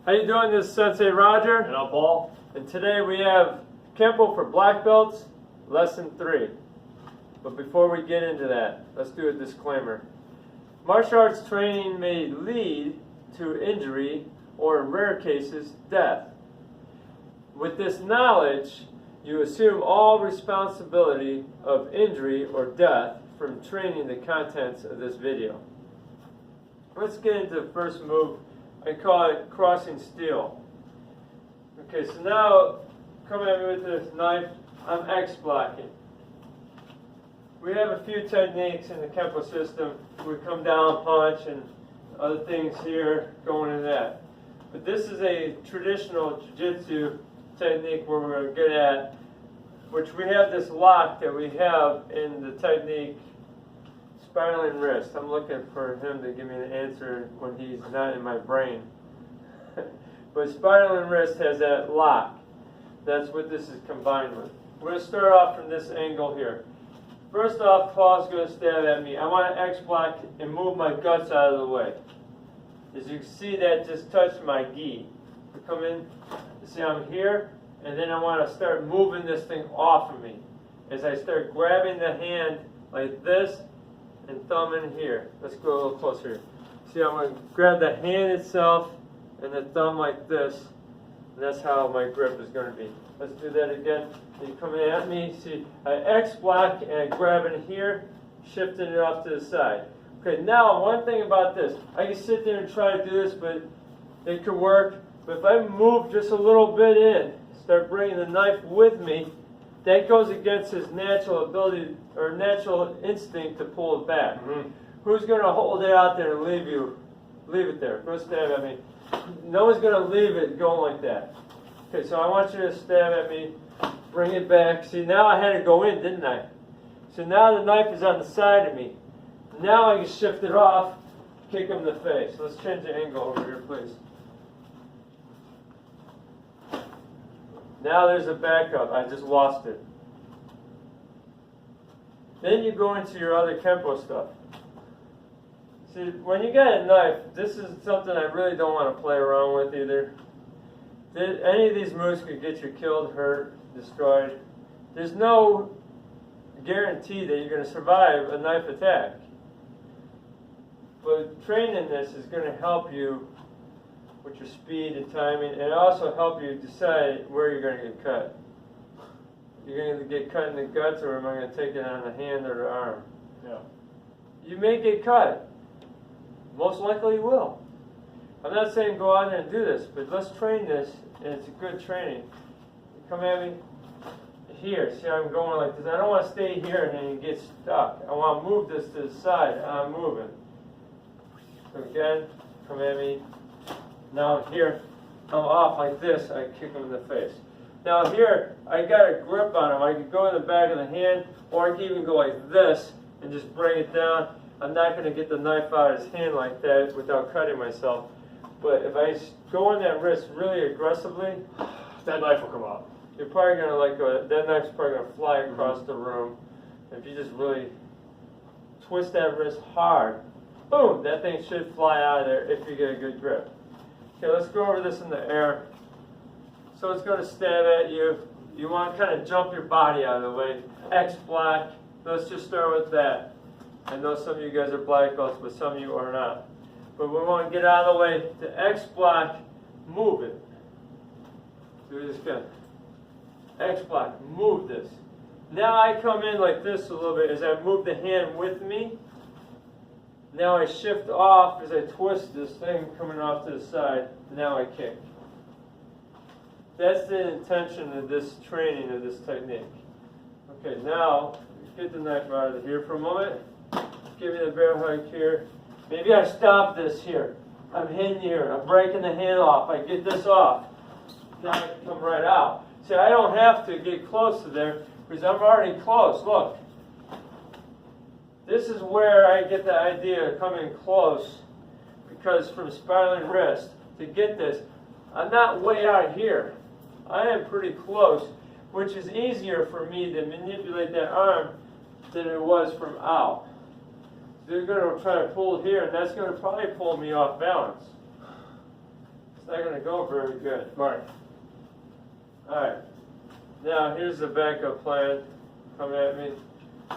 How you doing? This is Sensei Roger. And I'm Paul. And today we have Kenpo for black belts, lesson 3. But before we get into that, let's do a disclaimer. Martial arts training may lead to injury or, in rare cases, death. With this knowledge, you assume all responsibility of injury or death from training the contents of this video. Let's get into the first move. I call it crossing steel. Okay, so now coming at me with this knife, I'm X blocking. We have a few techniques in the Kenpo system. We come down, punch, and other things here going in that. But this is a traditional jiu-jitsu technique where we're good at, which we have this lock that we have in the technique spiraling wrist. I'm looking for him to give me an answer when he's not in my brain. But spiraling wrist has that lock. That's what this is combined with. We're going to start off from this angle here. First off, Paul's going to stab at me. I want to X block and move my guts out of the way. As you can see, that just touched my gi. I come in, you see I'm here, and then I want to start moving this thing off of me. As I start grabbing the hand like this, and thumb in here. Let's go a little closer here. See, I'm going to grab the hand itself and the thumb like this. And that's how my grip is going to be. Let's do that again. You come in at me. See, I X block and I grab in here, shifting it off to the side. Okay, now one thing about this. I can sit there and try to do this, but it could work. But if I move just a little bit in, start bringing the knife with me, that goes against his natural ability or natural instinct to pull it back. Who's going to hold it out there and leave it there? Go stab at me. No one's going to leave it going like that. Okay, so I want you to stab at me, bring it back. See, now I had to go in, didn't I? So now the knife is on the side of me. Now I can shift it off, kick him in the face. Let's change the angle over here, please. Now there's a backup. I just lost it. Then you go into your other Kenpo stuff. See, when you get a knife, this is something I really don't want to play around with either. Any of these moves could get you killed, hurt, destroyed. There's no guarantee that you're going to survive a knife attack. But training this is going to help you with your speed and timing, and also help you decide where you're going to get cut. You're going to get cut in the guts, or am I going to take it on the hand or the arm? Yeah. You may get cut. Most likely you will. I'm not saying go out there and do this, but let's train this, and it's a good training. Come at me here. See, I'm going like this. I don't want to stay here and then you get stuck. I want to move this to the side. I'm moving. So again, come at me. Now here, I'm off like this, I kick him in the face. Now here, I got a grip on him. I can go in the back of the hand, or I can even go like this and just bring it down. I'm not going to get the knife out of his hand like that without cutting myself. But if I go in that wrist really aggressively, that knife will come out. You're probably going to that knife's probably going to fly across the room. If you just really twist that wrist hard, boom, that thing should fly out of there if you get a good grip. Okay, let's go over this in the air. So it's going to stab at you. You want to kind of jump your body out of the way. X block. Let's just start with that. I know some of you guys are black belts, but some of you are not. But we want to get out of the way. To X block, move it. Do this again. X block, move this. Now I come in like this a little bit as I move the hand with me. Now I shift off as I twist this thing coming off to the side. Now I kick. That's the intention of this training of this technique. Okay, now get the knife out of here for a moment. Give me the bear hug here. Maybe I stop this here. I'm hitting here. I'm breaking the hand off. I get this off. Now I can come right out. See, I don't have to get close to there because I'm already close. Look. This is where I get the idea of coming close, because from spiraling wrist to get this, I'm not way out here. I am pretty close, which is easier for me to manipulate that arm than it was from out. They're going to try to pull here, and that's going to probably pull me off balance. it's not going to go very good. Right. Alright, now here's the backup plan. Coming at me.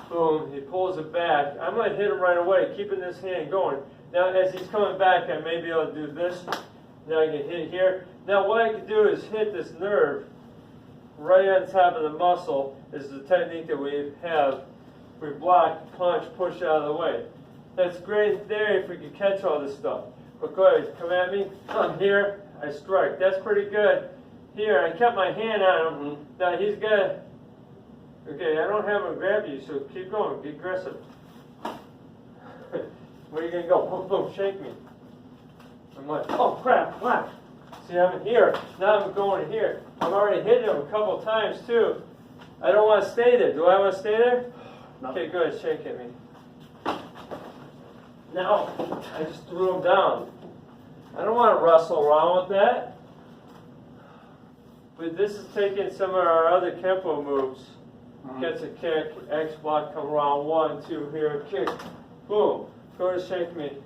Boom, he pulls it back. I might hit him right away, keeping this hand going. Now as he's coming back, I may be able to do this. Now I can hit here. Now what I can do is hit this nerve right on top of the muscle. Is the technique that we have. We block, punch, push out of the way. That's great in theory if we can catch all this stuff. But go ahead, come at me. I'm here, I strike. That's pretty good. Here, I kept my hand on him. Now he's got. Okay, I don't have him grab you, so keep going, be aggressive. Where are you gonna go? Boom, boom, shake me. I'm like, oh crap, whack. See, I'm here. Now I'm going here. I'm already hitting him a couple times too. I don't want to stay there. Do I want to stay there? No. Okay, go ahead, shake at me. Now, I just threw him down. I don't want to wrestle around with that. But this is taking some of our other Kenpo moves. Gets a kick, X block, come around, 1, 2, here, kick, boom. Go to shake me.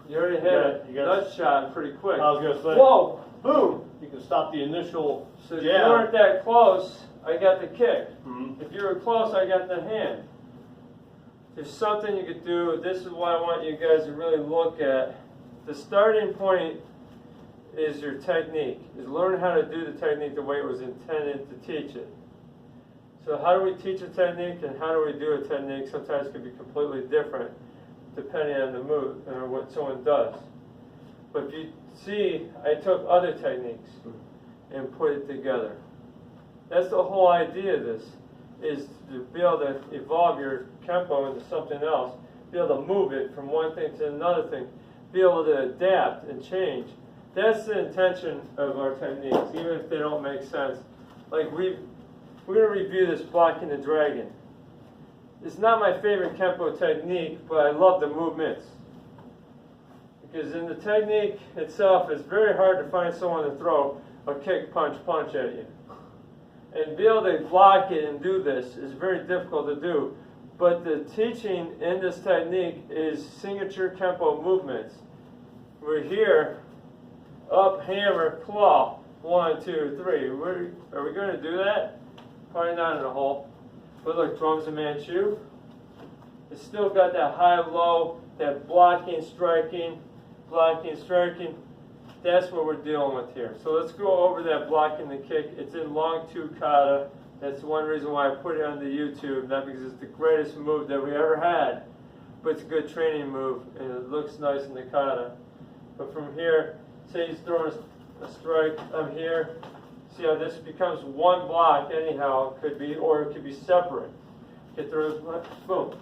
You already hit a nut shot pretty quick. I was going to say. Whoa, boom. You can stop the initial So if jab. you weren't that close, I got the kick. Mhm. If you were close, I got the hand. There's something you could do. This is what I want you guys to really look at. The starting point is your technique, is learn how to do the technique the way it was intended to teach it. So how do we teach a technique and how do we do a technique? Sometimes it can be completely different depending on the move or what someone does. But if you see, I took other techniques and put it together. That's the whole idea of this, is to be able to evolve your Kenpo into something else, be able to move it from one thing to another thing, be able to adapt and change. That's the intention of our techniques, even if they don't make sense. Like we're going to review this blocking the dragon. It's not my favorite Kenpo technique, but I love the movements. Because in the technique itself, it's very hard to find someone to throw a kick, punch, punch at you. And be able to block it and do this is very difficult to do. But the teaching in this technique is signature Kenpo movements. We're here. Up, hammer, claw. 1, 2, 3. Are we going to do that? Probably not in a hole. But look, drums and Manchu. It's still got that high-low, that blocking, striking. That's what we're dealing with here. So let's go over that blocking the kick. It's in long two kata. That's one reason why I put it on the YouTube. Not because it's the greatest move that we ever had, but it's a good training move, and it looks nice in the kata. But from here, say he's throwing a strike, I'm here. See how this becomes one block anyhow, it could be, or it could be separate. Get through, boom.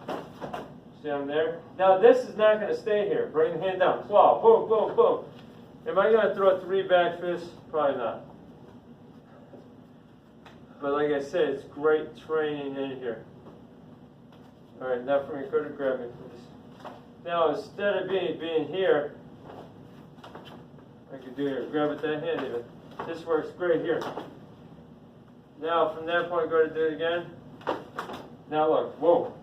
See I'm there? Now this is not going to stay here. Bring the hand down, claw, boom, boom, boom. Am I going to throw 3 back fists? Probably not. But like I said, it's great training in here. Alright, now for me, go to grab me, please. Now instead of being here, I could do here, grab it that hand even. This works great here. Now from that point, go to do it again. Now look, whoa.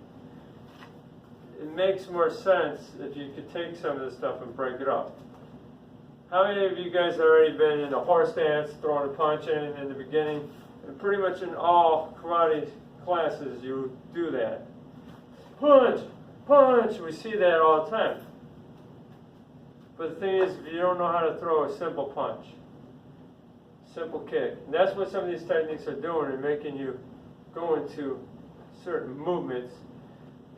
It makes more sense if you could take some of this stuff and break it up. How many of you guys have already been in a horse stance, throwing a punch in the beginning? And pretty much in all karate classes, you do that. Punch, punch, we see that all the time. But the thing is, if you don't know how to throw a simple punch, simple kick, and that's what some of these techniques are doing, and making you go into certain movements.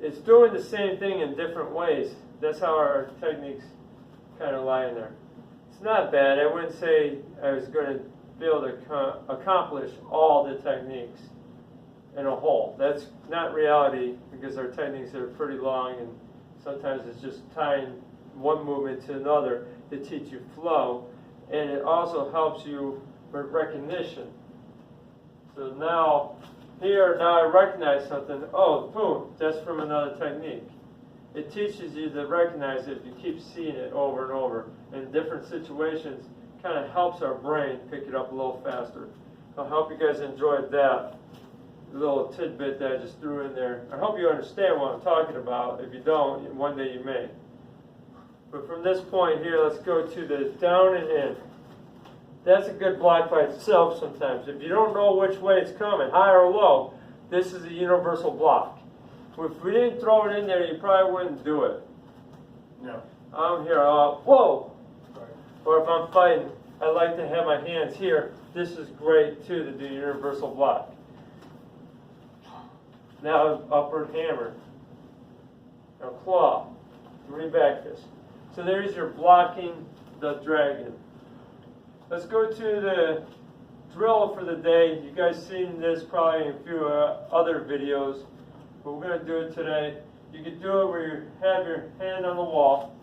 It's doing the same thing in different ways. That's how our techniques kind of lie in there. It's not bad. I wouldn't say I was going to be able to accomplish all the techniques in a whole. That's not reality, because our techniques are pretty long, and sometimes it's just tying one movement to another to teach you flow, and it also helps you with recognition. So now, now I recognize something. Oh, boom, that's from another technique. It teaches you to recognize it if you keep seeing it over and over in different situations. Kind of helps our brain pick it up a little faster. I hope you guys enjoyed that little tidbit that I just threw in there. I hope you understand what I'm talking about. If you don't, one day you may. But from this point here, let's go to the down and in. That's a good block by itself sometimes. If you don't know which way it's coming, high or low, this is a universal block. If we didn't throw it in there, you probably wouldn't do it. No. I'm here, whoa! Right. Or if I'm fighting, I like to have my hands here. This is great too to do universal block. Now upward hammer. Now claw. 3 back fists. So there's your blocking the dragon. Let's go to the drill for the day. You guys seen this probably in a few other videos, but we're going to do it today. You can do it where you have your hand on the wall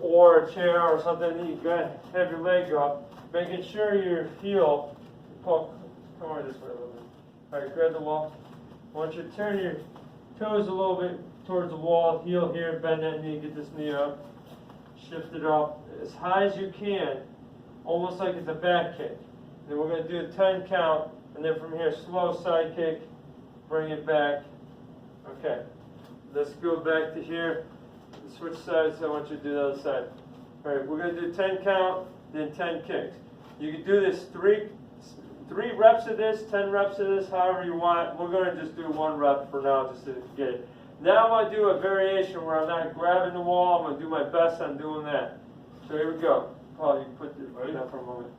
or a chair or something, and you have your leg up, making sure your heel, come over this way a little bit. All right, grab the wall. I want you to turn your toes a little bit towards the wall, heel here, bend that knee, get this knee up, shift it up as high as you can, almost like it's a back kick. Then we're going to do a 10 count, and then from here, slow side kick, bring it back. Okay, let's go back to here. Switch sides, I want you to do the other side. All right, we're going to do 10 count, then 10 kicks. You can do this three reps of this, 10 reps of this, however you want. We're going to just do 1 rep for now just to get it. Now I'm going to do a variation where I'm not grabbing the wall. I'm going to do my best on doing that. So here we go. Paul, you can put this right now for a moment.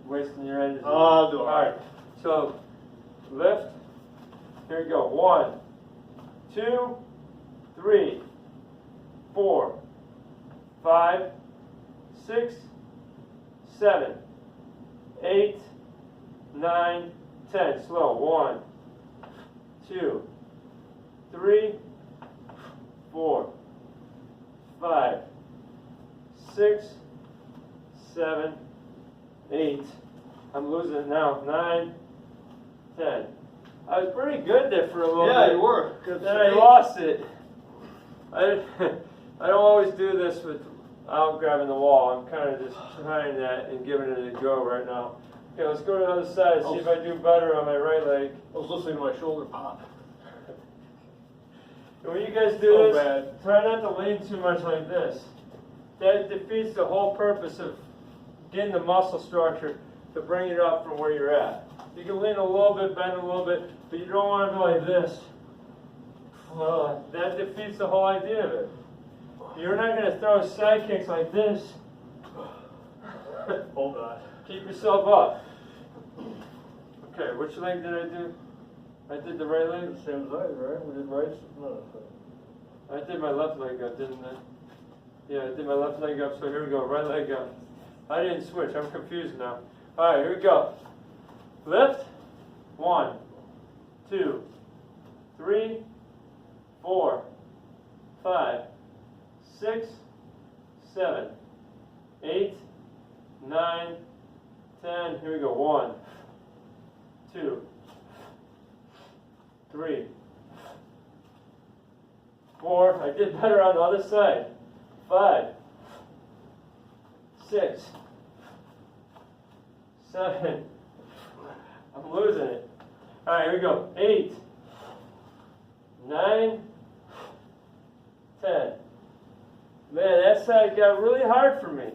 Wasting your energy. I'll do it. All right. So lift. Here we go. 1, 2, 3, 4, 5, 6, 7, 8, 9, 10. Slow. 1, 2, 3, 4, 5, 6, 7, 8. I'm losing it now. 9, 10. I was pretty good there for a little bit. Yeah, you were. Then I lost it. I don't always do this without grabbing the wall. I'm kind of just trying that and giving it a go right now. Okay, let's go to the other side and see if I do better on my right leg. I was listening to my shoulder pop. And when you guys do this, try not to lean too much like this. That defeats the whole purpose of getting the muscle structure to bring it up from where you're at. You can lean a little bit, bend a little bit, but you don't want to go like this. Well, that defeats the whole idea of it. You're not going to throw side kicks like this. Hold on. Keep yourself up. Okay, which leg did I do? I did the right leg? Same side, right? We did right? No. I did my left leg up, didn't I? Yeah, I did my left leg up, so here we go, right leg up. I didn't switch, I'm confused now. All right, here we go. Lift. 1, 2, 3, 4, 5, 6, 7, 8, 9, 10. Here we go. 1, 2, 3, 4. I did better on the other side. 5, 6, 7. I'm losing it. All right, here we go. 8, 9, 10. Man, that side got really hard for me.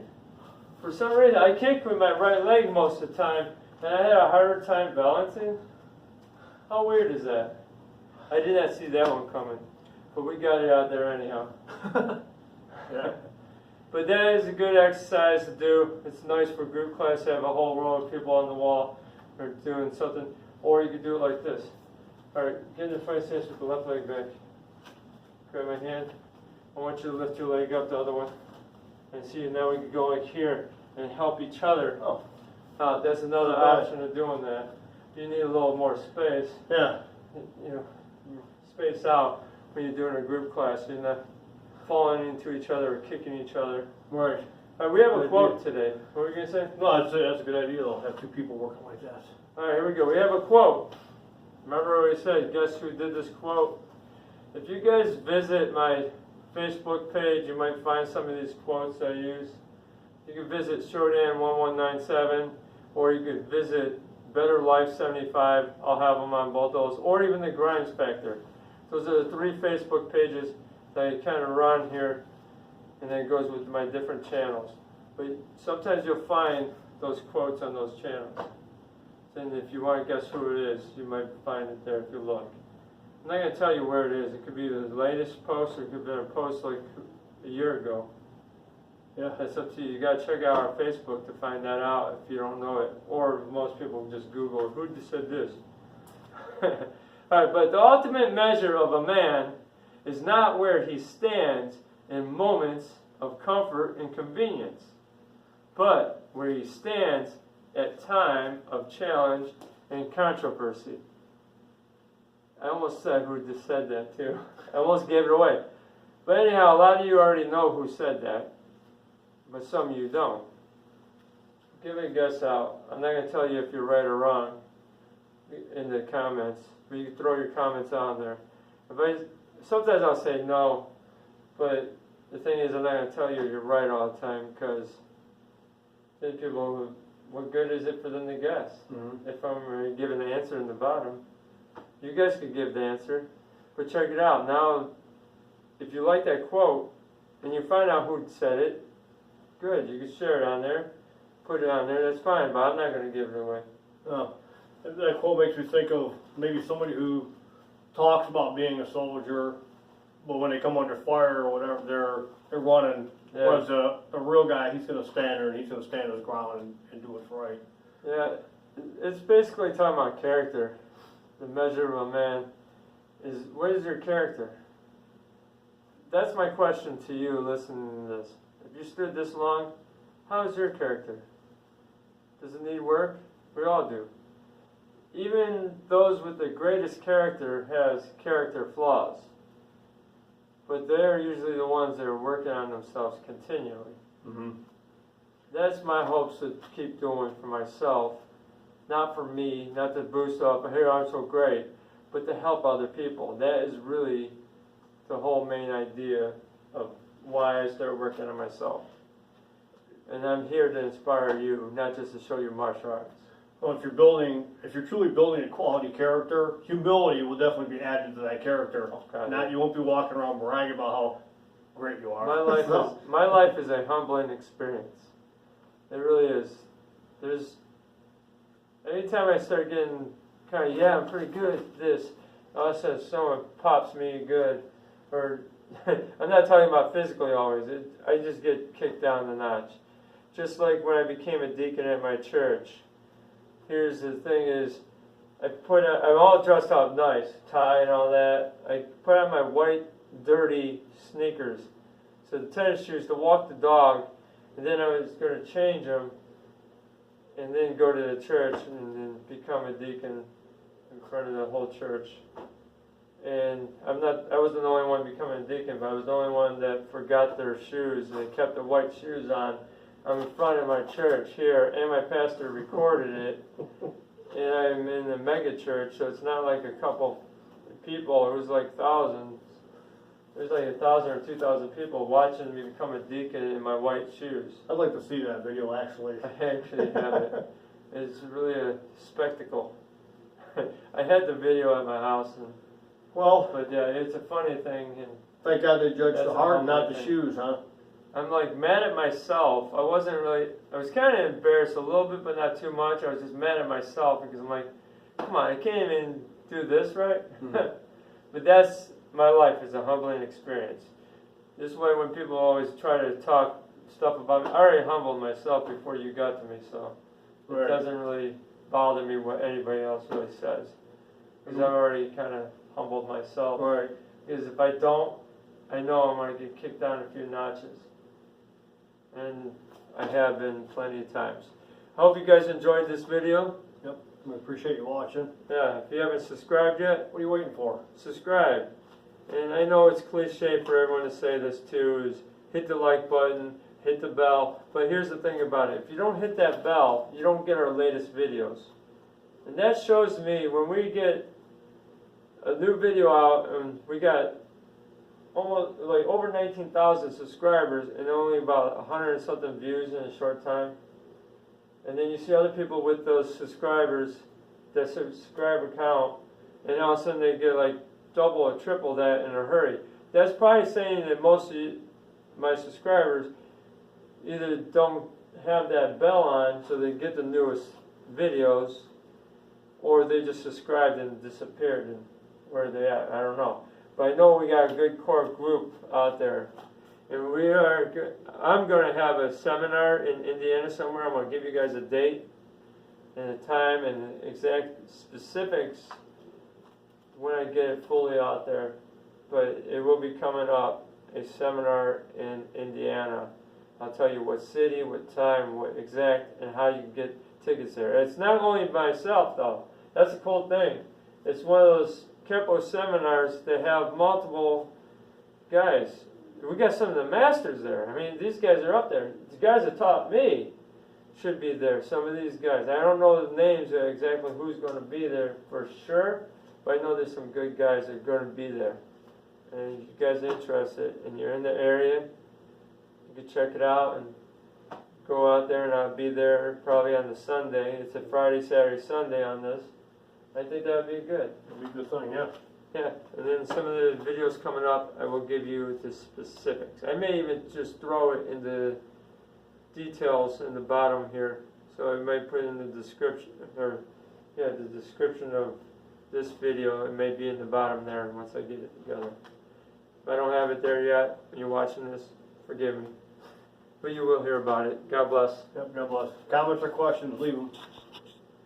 For some reason, I kick with my right leg most of the time, and I had a harder time balancing. How weird is that? I did not see that one coming, but we got it out there anyhow. Yeah. But that is a good exercise to do. It's nice for group class to have a whole row of people on the wall or doing something. Or you could do it like this. All right, get in the fight stance with the left leg back. Grab my hand. I want you to lift your leg up, the other one. And see, now we can go like here and help each other. Oh. That's another option of doing that. You need a little more space. Yeah. You know, space out when you're doing a group class. You're not falling into each other or kicking each other. Right. We have a quote today. What were you going to say? No, I'd say that's a good idea. They'll have 2 people working like that. All right, here we go. We have a quote. Remember what we said, guess who did this quote? If you guys visit my Facebook page, you might find some of these quotes I use. You can visit Shordan1197, or you could visit Better Life 75. I'll have them on both those, or even the Grimes Factor. Those are the 3 Facebook pages that I kind of run here. and then it goes with my different channels. But sometimes you'll find those quotes on those channels. And if you want to guess who it is, you might find it there if you look. I'm not going to tell you where it is. It could be the latest post, or it could be a post like a year ago. Yeah, that's up to you. You got to check out our Facebook to find that out if you don't know it. Or most people just Google, who said this? Alright, but the ultimate measure of a man is not where he stands in moments of comfort and convenience, but where he stands at time of challenge and controversy. I almost said who just said that too. I almost gave it away. But anyhow, a lot of you already know who said that, but some of you don't. Give it a guess out. I'm not going to tell you if you're right or wrong in the comments, but you can throw your comments on there. Sometimes I'll say no, but the thing is I'm not going to tell you you're right all the time, because then people, what good is it for them to guess? If I'm giving the answer in the bottom. You guys could give the answer, but check it out. Now, if you like that quote, and you find out who said it, good, you can share it on there, put it on there, that's fine, but I'm not going to give it away. That quote makes me think of maybe somebody who talks about being a soldier, but when they come under fire or whatever, they're running. Yeah. Whereas a real guy, he's going to stand there and he's going to stand his ground and do what's right. Yeah, it's basically talking about character. The measure of a man is, what is your character? That's my question to you listening to this. If you stood this long, how is your character? Does it need work? We all do. Even those with the greatest character has character flaws. But they're usually the ones that are working on themselves continually. That's my hopes to keep doing for myself. Not for me, not to boost up, here I'm so great, but to help other people. That is really the whole main idea of why I started working on myself. And I'm here to inspire you, not just to show you martial arts. Well, if you're truly building a quality character, humility will definitely be added to that character. Okay. You won't be walking around bragging about how great you are. My life is a humbling experience. It really is. Anytime I start getting kind of, yeah, I'm pretty good at this, all of a sudden someone pops me good, or I'm not talking about physically always, I just get kicked down the notch. Just like when I became a deacon at my church. Here's the thing is, I'm all dressed up nice, tie and all that. I put on my white, dirty sneakers, so the tennis shoes to walk the dog, and then I was going to change them, and then go to the church and then become a deacon in front of the whole church. And I wasn't the only one becoming a deacon, but I was the only one that forgot their shoes, and they kept the white shoes on. I'm in front of my church here, and my pastor recorded it. And I'm in a mega church, so it's not like a couple people. It was like thousands. There's like 1,000 or 2,000 people watching me become a deacon in my white shoes. I'd like to see that video, actually. I actually have it. It's really a spectacle. I had the video at my house, but yeah, it's a funny thing. And thank God they judged the heart and not the thing. shoes, huh? I'm like mad at myself. I was kind of embarrassed a little bit, but not too much. I was just mad at myself because I'm like, come on, I can't even do this right. But that's, my life is a humbling experience. This way, when people always try to talk stuff about me, I already humbled myself before you got to me, so it doesn't really bother me what anybody else really says. Because I've already kind of humbled myself. Right. Because if I don't, I know I'm going to get kicked down a few notches. And I have been plenty of times. I hope you guys enjoyed this video. Yep. I appreciate you watching. Yeah, if you haven't subscribed yet, what are you waiting for? Subscribe. And I know it's cliche for everyone to say this too, is hit the like button, hit the bell. But here's the thing about it. If you don't hit that bell, you don't get our latest videos. And that shows me when we get a new video out and we got almost like over 19,000 subscribers and only about 100 and something views in a short time. And then you see other people with those subscribers, that subscriber count, and all of a sudden they get like double or triple that in a hurry. That's probably saying that most of you, my subscribers either don't have that bell on so they get the newest videos, or they just subscribed and disappeared, and where they at, I don't know. But I know we got a good core group out there. And I'm going to have a seminar in Indiana somewhere. I'm going to give you guys a date and a time and exact specifics when I get it fully out there. But it will be coming up, a seminar in Indiana. I'll tell you what city, what time, what exact, and how you can get tickets there. It's not only myself, though. That's the cool thing. It's one of those Kenpo seminars that have multiple guys. We got some of the masters there. I mean, these guys are up there. The guys that taught me should be there. Some of these guys. I don't know the names of exactly who's going to be there for sure, but I know there's some good guys that are going to be there. And if you guys are interested and you're in the area, you can check it out and go out there, and I'll be there probably on the Sunday. It's a Friday, Saturday, Sunday on this. I think that would be good. It'll be a good thing, yeah. Yeah, and then some of the videos coming up, I will give you the specifics. I may even just throw it in the details in the bottom here. So I might put in the description, or yeah, the description of this video. It may be in the bottom there once I get it together. If I don't have it there yet, and you're watching this, forgive me. But you will hear about it. God bless. Yep, God bless. Comments or questions, leave them.